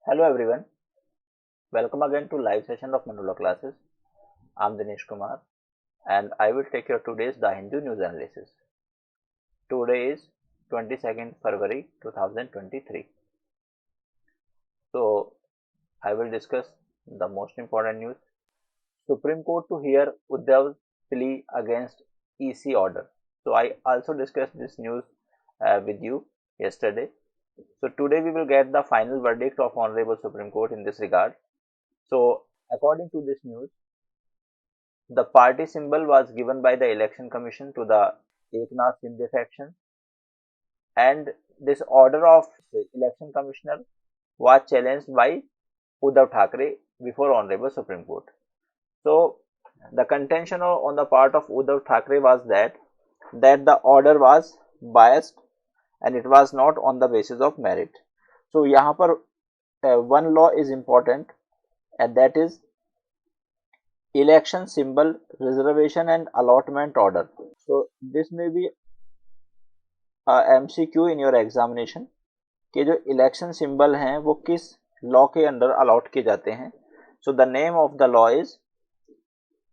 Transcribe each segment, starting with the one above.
Hello everyone, welcome again to live session of Manula classes. I'm Dinesh Kumar and I will take your today's The Hindu news analysis. Today is 22nd February 2023. So I will discuss the most important news. Supreme Court to hear Uddhav's plea against EC order. So I also discussed this news with you yesterday. So today we will get the final verdict of Honorable Supreme Court in this regard. So according to this news, the party symbol was given by the Election Commission to the Eknath Shinde faction, and this order of the Election Commissioner was challenged by Uddhav Thackeray before Honorable Supreme Court. So, the contention on the part of Uddhav Thackeray was that the order was biased and it was not on the basis of merit. So, यहाँ पर one law is important, and that is election symbol reservation and allotment order. So this may be a MCQ in your examination कि जो election symbol हैं वो किस law के under allot किए जाते हैं. So the name of the law is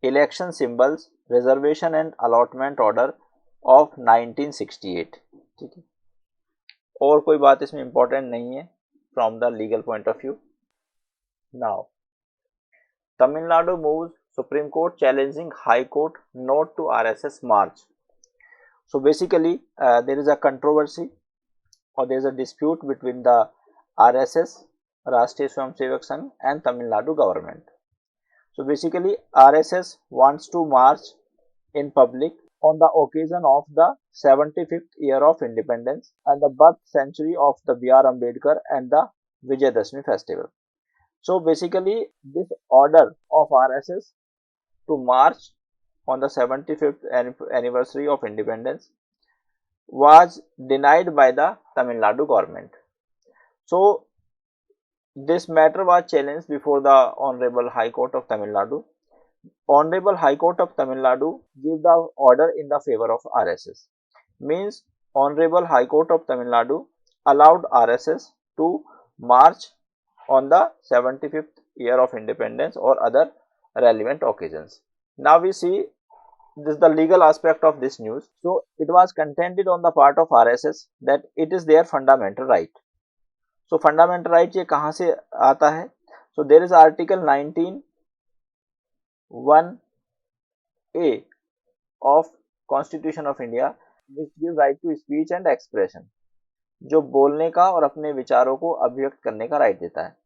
election symbols reservation and allotment order of 1968. ठीक है, और कोई बात इसमें इंपॉर्टेंट नहीं है from the legal point of view. Now Tamil Nadu moves Supreme Court challenging High Court not to RSS march. So basically there is a controversy or there is a dispute between the RSS, Rashtriya Swayamsevak Sangh, and Tamil Nadu government. So basically RSS wants to march in public on the occasion of the 75th year of independence and the birth century of the B.R. Ambedkar and the Vijayadashmi festival. So basically this order of RSS to march on the 75th anniversary of independence was denied by the Tamil Nadu government. So this matter was challenged before the Honorable High Court of Tamil Nadu. Honorable High Court of Tamil Nadu gave the order in the favor of RSS. Means Honorable High Court of Tamil Nadu allowed RSS to march on the 75th year of independence or other relevant occasions. Now we see this the legal aspect of this news. So it was contended on the part of RSS that it is their fundamental right. So fundamental right ये कहाँ से आता है? So there is article 19(1)(a) of Constitution of India which gives right to speech and expression, जो बोलने का और अपने विचारों को अभिव्यक्त करने का राइट देता है.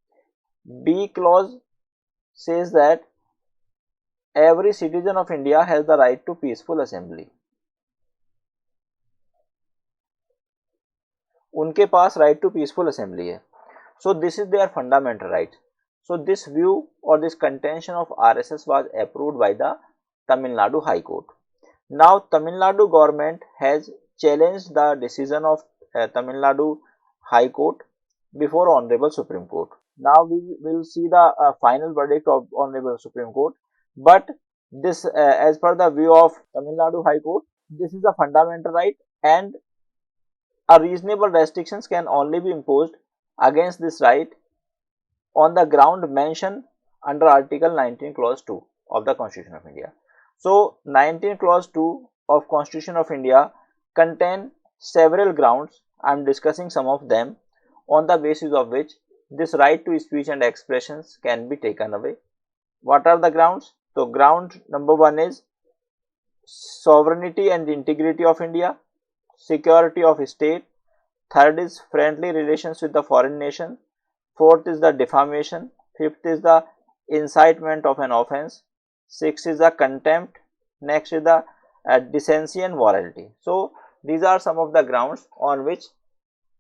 B clause says that every citizen of India has the right to peaceful assembly. उनके पास right to peaceful assembly है. So this is their fundamental right. So this view or this contention of RSS was approved by the Tamil Nadu High Court. Now Tamil Nadu government has challenged the decision of Tamil Nadu High Court before Honorable Supreme Court. Now we will see the final verdict of Honorable Supreme Court. But this as per the view of Tamil Nadu High Court, this is a fundamental right and a reasonable restrictions can only be imposed against this right on the ground mentioned under Article 19 Clause 2 of the Constitution of India. So 19 Clause 2 of Constitution of India contain several grounds. I am discussing some of them on the basis of which this right to speech and expressions can be taken away. What are the grounds? So ground number 1 is sovereignty and integrity of India, security of state. Third is friendly relations with the foreign nation. Fourth is the defamation. Fifth is the incitement of an offense. Sixth is the contempt. Next is the decency and morality. So these are some of the grounds on which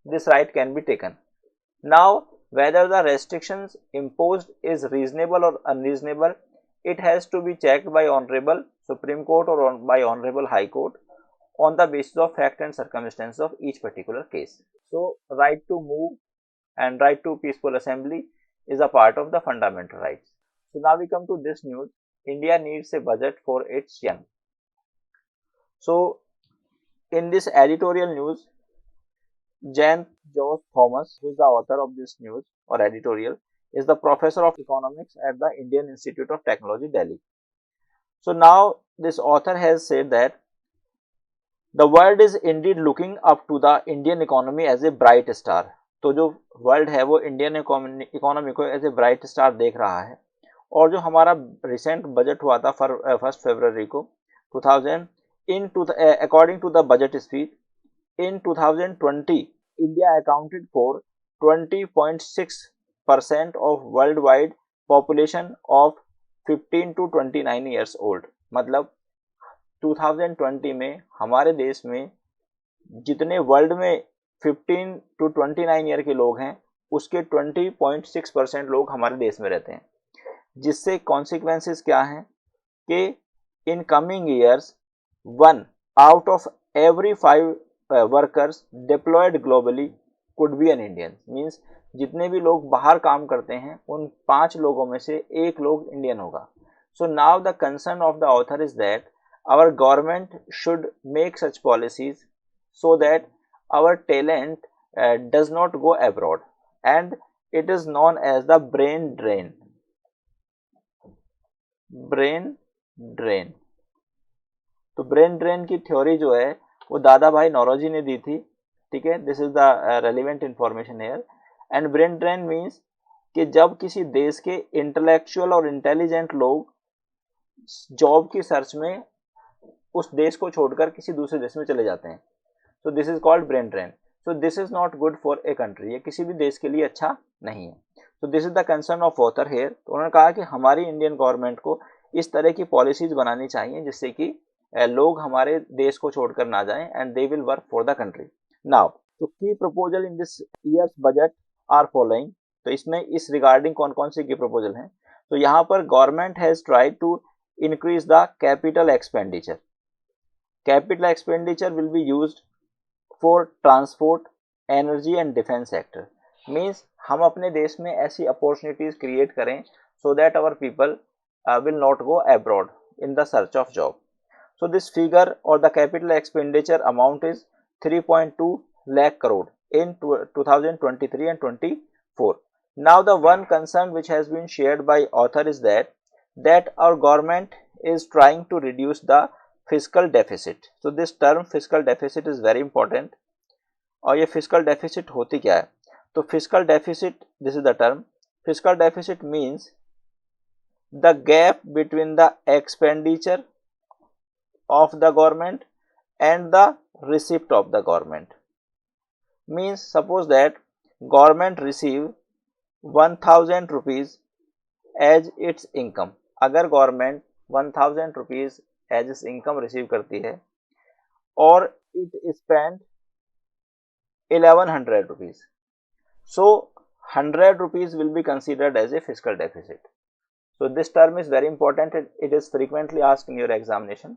this right can be taken. Now whether the restrictions imposed is reasonable or unreasonable, it has to be checked by Honorable Supreme Court or by Honorable High Court on the basis of fact and circumstances of each particular case. So right to move and right to peaceful assembly is a part of the fundamental rights. So now we come to this news. India needs a budget for its young. So in this editorial news, George Thomas, who is the author of this news or editorial, is the professor of economics at the Indian Institute of Technology, Delhi. So now this author has said that the world is indeed looking up to the Indian economy as a bright star. तो जो world है वो Indian economy को as a bright star देख रहा है. और जो हमारा रिसेंट बजट हुआ था 1 फरवरी को 2000 according to the budget speech in 2020 India accounted for 20.6% of world wide population of 15 to 29 years old. मतलब 2020 में हमारे देश में जितने वर्ल्ड में 15 to 29 ईयर के लोग हैं उसके 20.6% लोग हमारे देश में रहते हैं. जिससे कॉन्सिक्वेंसेस क्या हैं कि in coming years 1 out of every 5 workers deployed globally could be an Indian. Means जितने भी लोग बाहर काम करते हैं उन 5 लोगों में से एक लोग इंडियन होगा. So now the concern of the author is that our government should make such policies so that our talent does not go abroad, and it is known as the brain drain. तो brain drain की theory जो है वो दादा भाई नौरोजी ने दी थी. ठीक है, this is the relevant information here. And brain drain means कि जब किसी देश के इंटेलेक्चुअल और इंटेलिजेंट लोग जॉब की सर्च में उस देश को छोड़कर किसी दूसरे देश में चले जाते हैं. तो this is called brain drain. So this is not good for a country. ये किसी भी देश के लिए अच्छा नहीं है. तो this is the concern of author here. तो उन्होंने कहा कि हमारी इंडियन गवर्नमेंट को इस तरह की पॉलिसीज बनानी चाहिए जिससे कि लोग हमारे देश को छोड़कर ना जाएं and they will work for the country. Now तो की proposal in this year's budget are following. तो इसमें इस रिगार्डिंग कौन कौन सी की प्रपोजल हैं. तो यहाँ पर government has tried to increase the capital expenditure. Capital expenditure will be used for transport, energy and defense sector. Means हम अपने देश में ऐसी opportunities create करें so that our people will not go abroad in the search of job. So this figure or the capital expenditure amount is 3.2 lakh crore in 2023 and 24. Now the one concern which has been shared by author is that our government is trying to reduce the physical deficit. तो this term physical deficit is very important. और ये physical deficit होती क्या है. तो physical deficit, this is the term. Physical deficit means the gap between the expenditure of the government and the receipt of the government. Means suppose that government receive 1000 rupees as its income. अगर government 1000 rupees as इस income receive करती है और it spend 1100 rupees. So 100 rupees will be considered as a physical deficit. So this term is very important. It is frequently asked in your examination.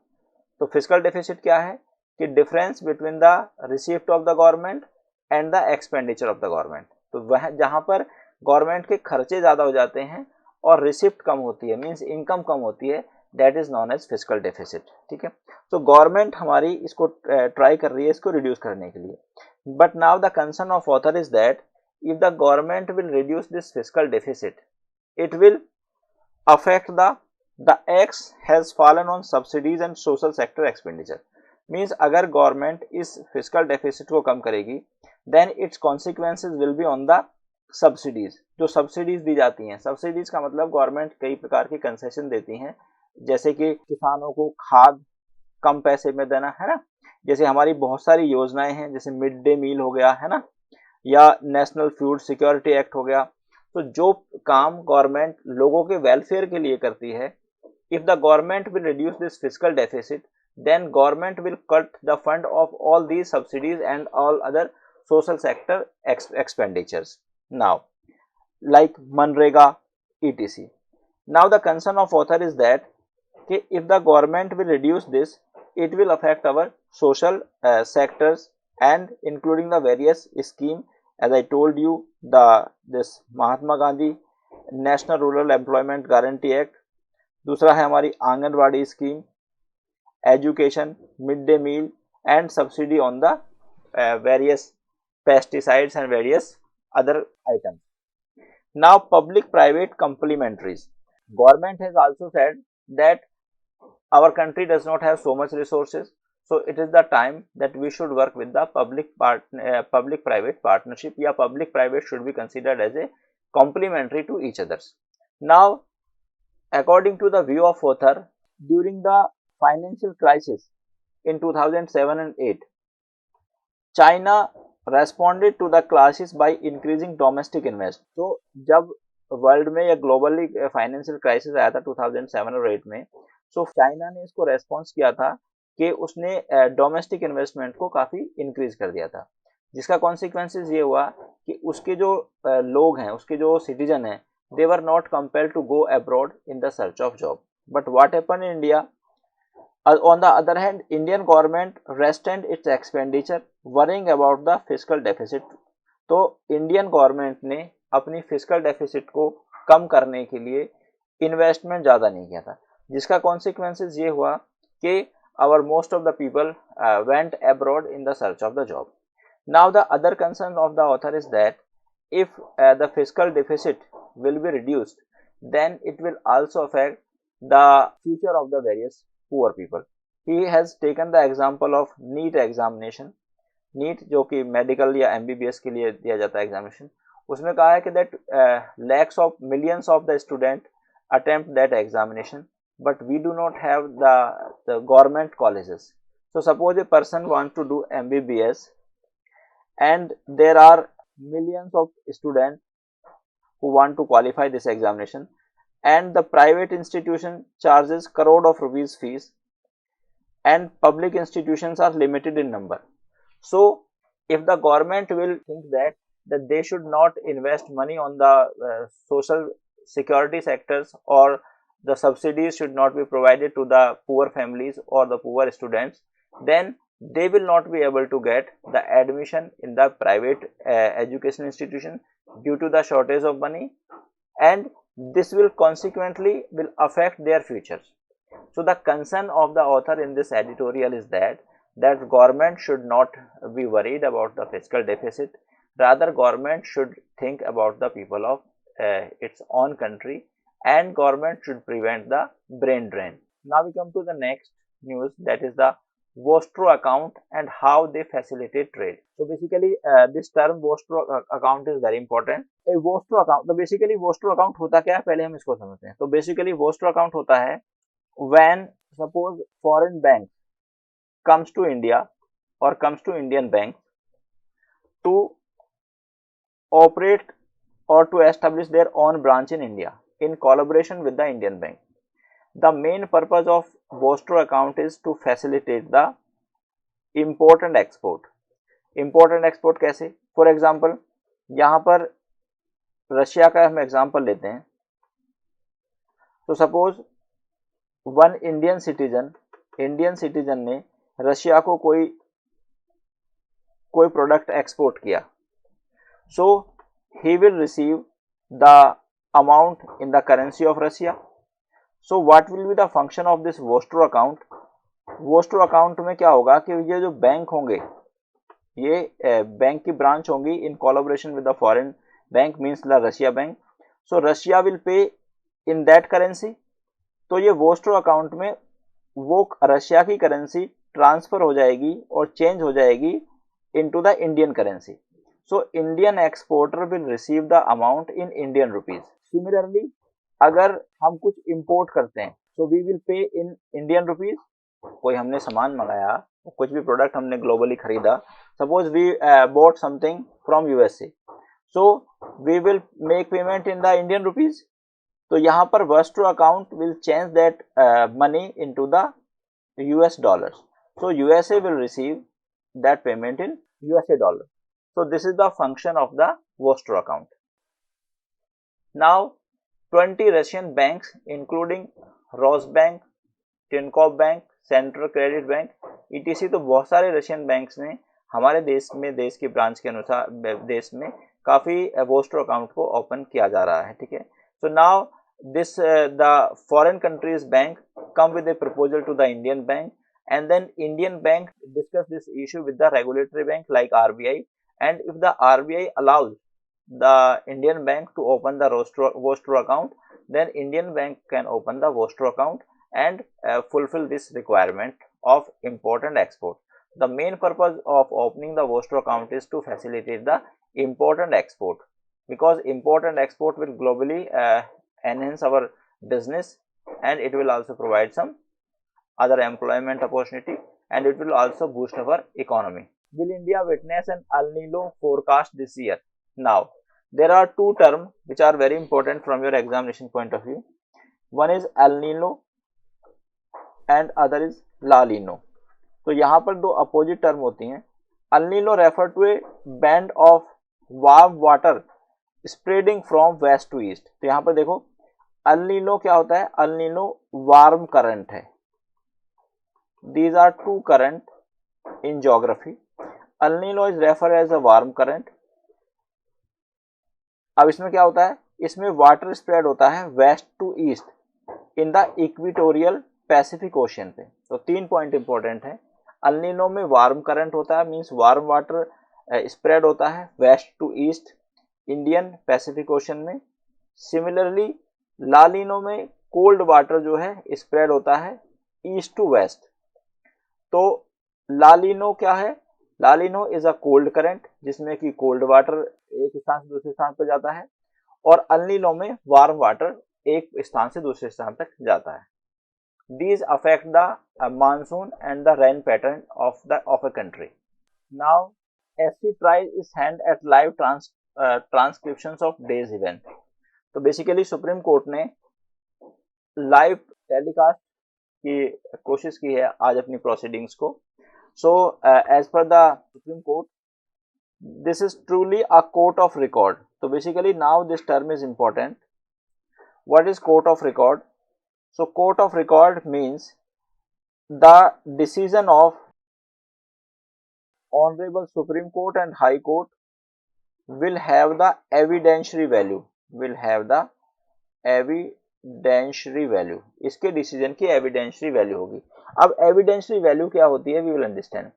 तो physical deficit क्या है कि difference between the receipt of the government and the expenditure of the government. तो वह जहां पर government के खर्चे ज्यादा हो जाते हैं और रिसिप्ट कम होती है, मीन्स इनकम कम होती है, that is known as physical deficit. ठीक है, तो गवर्नमेंट हमारी इसको ट्राई कर रही है इसको रिड्यूस करने के लिए. But now the concern of author is that if the government will reduce this physical deficit it will affect the axe has fallen on subsidies and social sector expenditure. Means अगर government इस physical deficit को कम करेगी then its consequences will be on the subsidies. जो subsidies दी जाती हैं, subsidies का मतलब गवर्नमेंट कई प्रकार की कंसेशन देती हैं, जैसे कि किसानों को खाद कम पैसे में देना, है ना. जैसे हमारी बहुत सारी योजनाएं हैं, जैसे मिड डे मील हो गया, है ना, या नेशनल फूड सिक्योरिटी एक्ट हो गया. तो जो काम गवर्नमेंट लोगों के वेलफेयर के लिए करती है, if the government will reduce this physical deficit then government will cut the fund of all these subsidies and all other social sector expenditures. Now like Manrega etc. Now the concern of author is that if the government will reduce this it will affect our social sectors and including the various scheme as I told you, this Mahatma Gandhi National Rural Employment Guarantee Act. दूसरा है हमारी anganwadi scheme, education, mid day meal and subsidy on the various pesticides and various other items. Now, public-private complementaries. Government has also said that our country does not have so much resources, so it is the time that we should work with the public private partnership, या public private should be considered as a complementary to each others. Now, according to the view of author, during the financial crisis in 2007 and 8, China responded to the crisis by increasing domestic investment. तो जब world में या globally financial crisis आया था 2007 और 8 में, so China ने इसको रेस्पॉन्स किया था कि उसने डोमेस्टिक इन्वेस्टमेंट को काफ़ी इंक्रीज कर दिया था, जिसका कॉन्सिक्वेंसेस ये हुआ कि उसके जो लोग हैं, उसके जो सिटीजन हैं, they were not compelled to go abroad in the search of job. But what happen in India? On the other hand, Indian government restrained its expenditure, worrying about the fiscal deficit. तो Indian government ने अपनी physical deficit को कम करने के लिए investment ज़्यादा नहीं किया था, जिसका कॉन्सिक्वेंसेस ये हुआ कि our most of the people went abroad in the search of the job. Now the other concern of the author is that if the fiscal deficit will be reduced, then it will also affect the future of the various poor people. He has taken the example of NEET examination. NEET जो कि medical या MBBS के लिए दिया जाता है examination, उसमें कहा है कि that lakhs of millions of the student attempt that examination, but we do not have the government colleges. So suppose a person wants to do MBBS and there are millions of students who want to qualify this examination, and the private institution charges crore of rupees fees and public institutions are limited in number. So if the government will think that they should not invest money on the social security sectors, or the subsidies should not be provided to the poor families or the poor students, then they will not be able to get the admission in the private education institution due to the shortage of money, and this will consequently will affect their futures. So the concern of the author in this editorial is that government should not be worried about the fiscal deficit, rather government should think about the people of its own country, and government should prevent the brain drain. Now we come to the next news, that is the Vostro account and how they facilitate trade. So basically this term Vostro account is very important. A Vostro account, तो basically Vostro account होता क्या है, पहले हम इसको समझते हैं. तो basically Vostro account होता है when suppose foreign bank comes to India or comes to Indian bank to operate or to establish their own branch in India in collaboration with the Indian bank. The main purpose of Vostro account is to facilitate the import and export. Import and export कैसे? For example, यहाँ पर Russia का हम example लेते हैं. तो suppose one Indian citizen ने Russia को कोई प्रोडक्ट एक्सपोर्ट किया, so he will receive the amount in the currency of Russia. So what will be the function of this vostro account? Vostro account में क्या होगा कि ये जो बैंक होंगे, ये बैंक की ब्रांच होंगी in collaboration with the foreign bank, means the Russia bank. So Russia will pay in that currency. तो ये वोस्ट्रो अकाउंट में वो रशिया की करेंसी ट्रांसफर हो जाएगी और चेंज हो जाएगी into the Indian currency. So Indian exporter will receive the amount in Indian rupees. Similarly अगर हम कुछ इंपोर्ट करते हैं, सो we will pay in Indian rupees. कोई हमने सामान मंगाया, कुछ भी प्रोडक्ट हमने ग्लोबली खरीदा, suppose we bought something from USA, so we will make payment in the Indian rupees. तो यहाँ पर vostro account will change that money into the US dollars. So USA will receive that payment in USA dollar. So this is the function of the Vostro account. Now 20 Russian banks including Rosbank, Tinkoff Bank, Central Credit Bank, etc. तो बहुत सारे Russian banks ने हमारे देश की branch के अनुसार देश में काफ़ी Vostro अकाउंट को ओपन किया जा रहा है. ठीक है. So now this the foreign countries bank come with a proposal to the Indian bank, and then Indian bank discuss this issue with the regulatory bank like RBI, and if the RBI allows the Indian bank to open the Vostro account, then Indian bank can open the Vostro account and fulfill this requirement of import and export. The main purpose of opening the Vostro account is to facilitate the import and export, because import and export will globally enhance our business, and it will also provide some other employment opportunity, and it will also boost our economy. Will India witness an El Nino forecast this year? Now, there are two terms which are very important from your examination point of view. One is El Nino and other is La Nino. तो यहाँ पर दो opposite term होती हैं. El Nino refer to a band of warm water spreading from west to east. तो यहाँ पर देखो El Nino क्या होता है? El Nino वार्म करंट है. These are two current in geography. El Nino is referred as a warm current. अब इसमें क्या होता है? इसमें वाटर स्प्रेड होता है west to east in the equatorial Pacific ocean पे. तो 3 पॉइंट इंपॉर्टेंट है. El Nino में वार्म करंट होता है, मींस वार्म वाटर स्प्रेड होता है west to east Indian Pacific ocean में. सिमिलरली La Nino में कोल्ड वाटर जो है स्प्रेड होता है ईस्ट टू वेस्ट. तो La Nino क्या है? La Nino is a cold current जिसमें कि कोल्ड वाटर एक स्थान से दूसरे स्थान पर जाता है, और El Nino में वार्म वाटर एक स्थान से दूसरे स्थान तक जाता है. These affect the monsoon and the rain pattern of a country. Now, SC trial is hand at live transcriptions of day's event. तो बेसिकली सुप्रीम कोर्ट ने लाइव टेलीकास्ट की कोशिश की है आज अपनी प्रोसीडिंग्स को. So as per the Supreme Court, this is truly a court of record. तो basically now this term is important. What is court of record? So court of record means the decision of Honorable Supreme Court and High Court will have the evidentiary value. Will have the evidentiary value. इसके decision की evidentiary value होगी. अब evidentiary value क्या होती है? We will understand.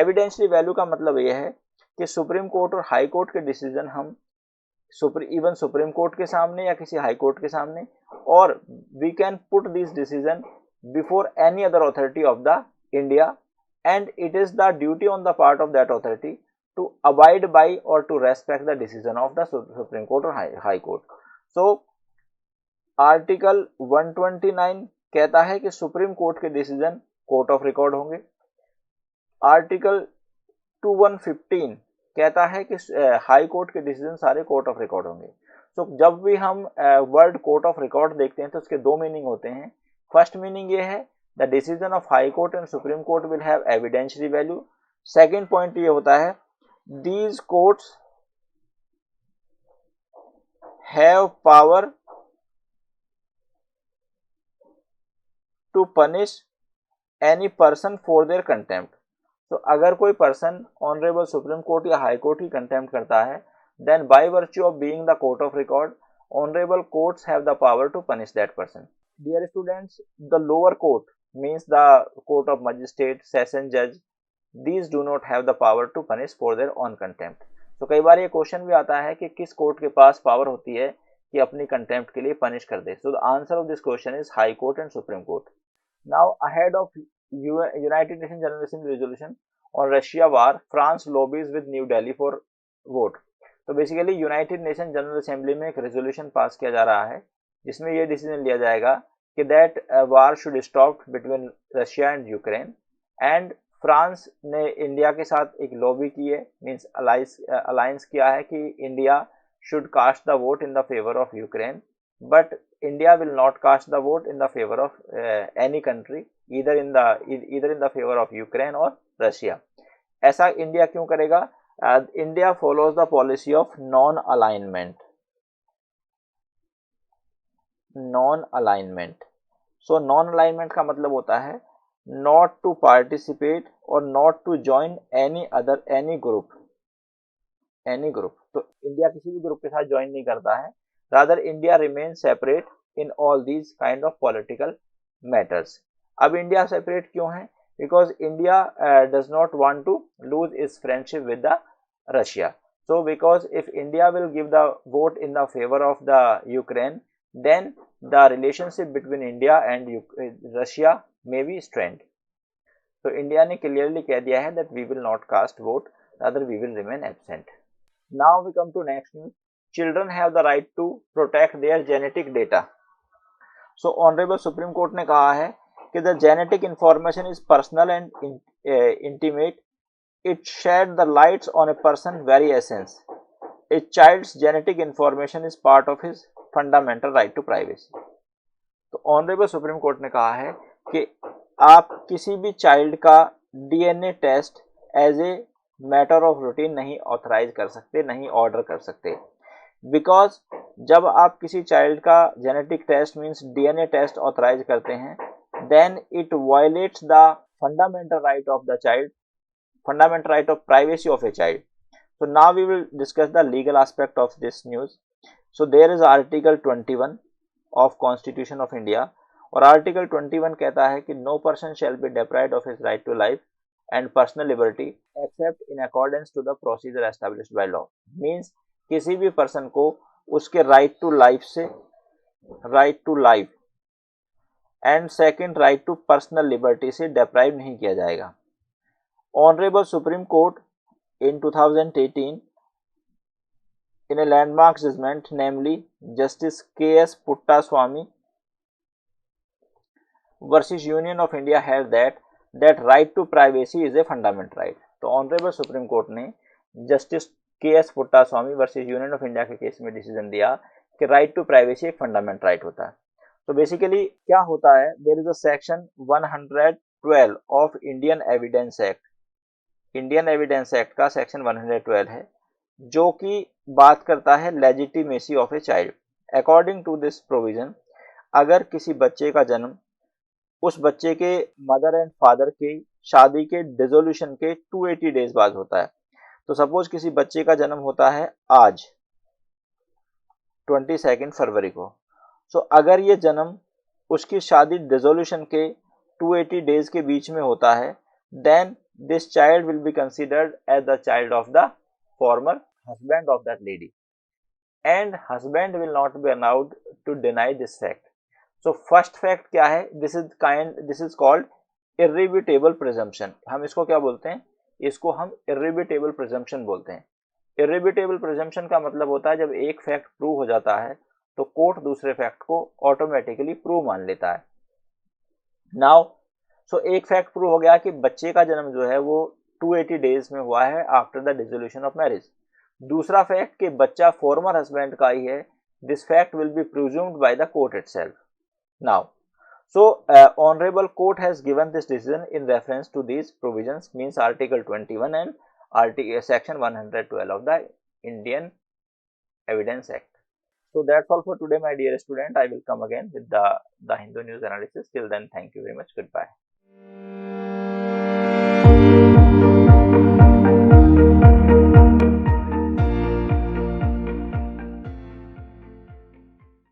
Evidentiary value का मतलब यह है कि सुप्रीम कोर्ट और हाई कोर्ट के डिसीजन हम इवन सुप्रीम कोर्ट के सामने या किसी हाई कोर्ट के सामने, और we can put this decision before any other authority of the India, and it is the duty on the part of that authority to abide by और to respect the decision of the Supreme Court और High Court. So article 129 कहता है कि Supreme Court के decision court of record होंगे. Article 2115 कहता है कि हाई कोर्ट के डिसीजन सारे कोर्ट ऑफ रिकॉर्ड होंगे. तो जब भी हम वर्ड कोर्ट ऑफ रिकॉर्ड देखते हैं तो उसके दो मीनिंग होते हैं. फर्स्ट मीनिंग ये है, the decision of High Court and Supreme Court will have evidentiary value. Second point ये होता है, these courts have power to punish any person for their contempt. तो अगर कोई पर्सन ऑनरेबल सुप्रीम कोर्ट या High Court की contempt करता है, then by virtue of being the court of record, honorable courts have the power to punish that person. Dear students, the lower court means the court of magistrate, session judge, these do not have the power to punish for their own contempt. तो कई बार ये question भी आता है कि किस court के पास power होती है कि अपनी कंटेम्प्ट के लिए पनिश कर दे. So the answer of this question is High Court and Supreme Court. Now, ahead of United Nations General Assembly resolution on Russia war, France lobbies with New Delhi for vote. तो basically United nation general assembly में एक resolution pass किया जा रहा है जिसमें यह decision लिया जाएगा कि that war should stop between Russia and Ukraine. And France ने इंडिया के साथ एक लॉबी की है, मींस अलायंस किया है कि India should cast the vote in the favour of Ukraine, but India will not cast the vote in the favour of any country, either in the favour of Ukraine और Russia. ऐसा India क्यों करेगा? India follows the policy of non-alignment. Non-alignment. So non-alignment का मतलब होता है not to participate or not to join any group. तो India किसी भी ग्रुप के साथ ज्वाइन नहीं करता है. Rather India remains separate in all these kind of political matters. अब इंडिया सेपरेट क्यों है? Because India does not want to lose its friendship with the Russia. So because if India will give the vote in the favor of the Ukraine, then the relationship between India and Russia may be strained. So India ने clearly कह दिया है that we will not cast vote, rather we will remain absent. Now we come to next news. Children have the right to protect their genetic data. So Honorable Supreme Court ने कहा है कि the genetic information is personal and intimate. It shed the lights on a person's very essence. A child's genetic information is part of his fundamental right to privacy. तो honourable Supreme Court ने कहा है कि आप किसी भी child का DNA test as a matter of routine नहीं ऑथराइज कर सकते, नहीं ऑर्डर कर सकते, बिकॉज जब आप किसी चाइल्ड का genetic test means DNA test authorise करते हैं, then it violates the fundamental right of the child, fundamental right of privacy of a child. So now we will discuss the legal aspect of this news. So there is Article 21 of Constitution of India, और Article 21 कहता है कि no person shall be deprived of his right to life and personal liberty except in accordance to the procedure established by law. Means किसी भी person को उसके right to life से, right to life and second right to personal liberty से deprive नहीं किया जाएगा. Honorable Supreme Court in 2018 in a landmark judgment, namely Justice K.S. Puttaswamy versus Union of India, held that right to privacy is a fundamental right. तो Honorable Supreme Court ने Justice K.S. Puttaswamy versus Union of India के case में decision दिया कि right to privacy एक fundamental right होता है. तो बेसिकली क्या होता है, there is a section 112 of Indian Evidence Act. Indian Evidence Act का सेक्शन 112 है जो कि बात करता है legitimacy of a child. According to this provision, अगर किसी बच्चे का जन्म उस बच्चे के मदर एंड फादर के शादी के डिसोल्यूशन के 280 डेज बाद होता है. तो सपोज किसी बच्चे का जन्म होता है आज 22 फरवरी को, सो अगर ये जन्म उसकी शादी डिसोल्यूशन के 280 डेज के बीच में होता है, then this child will be considered as the child of the former husband of that lady, and husband will not be allowed to deny this fact. So first fact क्या है, this is called irrevocable presumption. हम इसको क्या बोलते हैं, इसको हम irrevocable presumption बोलते हैं. irrevocable presumption का मतलब होता है जब एक फैक्ट प्रूव हो जाता है तो कोर्ट दूसरे फैक्ट को ऑटोमेटिकली प्रूव मान लेता है. नाउ सो एक फैक्ट प्रूव हो गया कि बच्चे का जन्म जो है वो 280 डेज में हुआ है after the dissolution of marriage. दूसरा फैक्ट कि बच्चा फॉर्मर हस्बैंड का ही है, this fact will be presumed by the court itself. Now so honourable court has given this decision in reference to these provisions, means article 21 and section 112 of the Indian Evidence Act. So that's all for today, my dear student. I will come again with the Hindu news analysis. Till then, thank you very much. Goodbye.